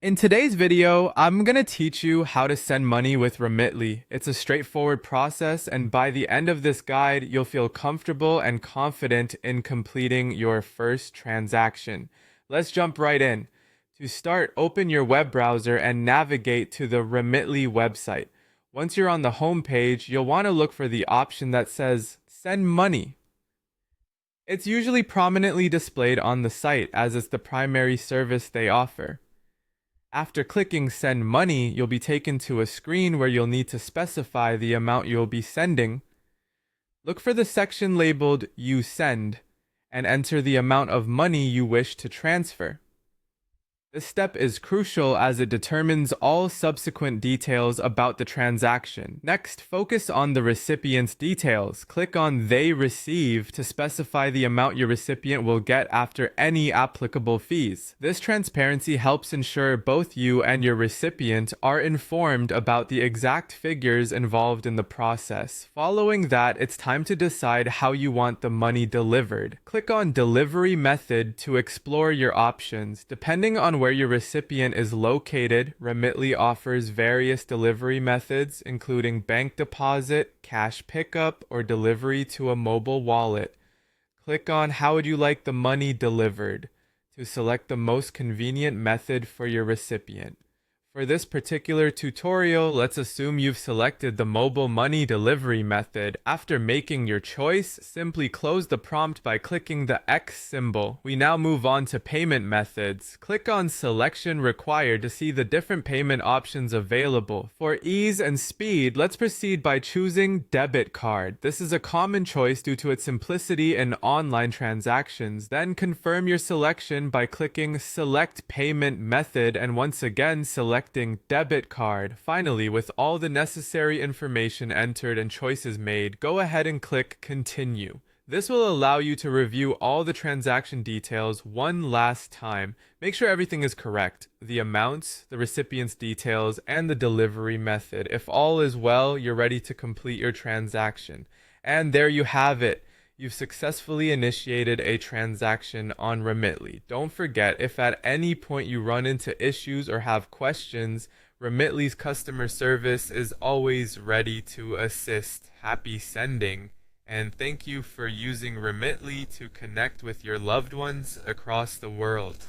In today's video, I'm going to teach you how to send money with Remitly. It's a straightforward process, and by the end of this guide, you'll feel comfortable and confident in completing your first transaction. Let's jump right in. To start, open your web browser and navigate to the Remitly website. Once you're on the home page, you'll want to look for the option that says Send Money. It's usually prominently displayed on the site as it's the primary service they offer. After clicking Send Money, you'll be taken to a screen where you'll need to specify the amount you'll be sending. Look for the section labeled You Send and enter the amount of money you wish to transfer. This step is crucial as it determines all subsequent details about the transaction. Next, focus on the recipient's details. Click on They Receive to specify the amount your recipient will get after any applicable fees. This transparency helps ensure both you and your recipient are informed about the exact figures involved in the process. Following that, it's time to decide how you want the money delivered. Click on Delivery Method to explore your options. Depending on where your recipient is located, Remitly offers various delivery methods, including bank deposit, cash pickup, or delivery to a mobile wallet. Click on How would you like the money delivered to select the most convenient method for your recipient. For this particular tutorial, let's assume you've selected the mobile money delivery method. After making your choice, simply close the prompt by clicking the X symbol. We now move on to payment methods. Click on Selection Required to see the different payment options available. For ease and speed, let's proceed by choosing debit card. This is a common choice due to its simplicity in online transactions. Then confirm your selection by clicking Select Payment Method and once again selecting debit card. Finally, with all the necessary information entered and choices made, go ahead and click Continue. This will allow you to review all the transaction details one last time. Make sure everything is correct: the amounts, the recipient's details, and the delivery method. If all is well, you're ready to complete your transaction. And there you have it. You've successfully initiated a transaction on Remitly. Don't forget, if at any point you run into issues or have questions, Remitly's customer service is always ready to assist. Happy sending, and thank you for using Remitly to connect with your loved ones across the world.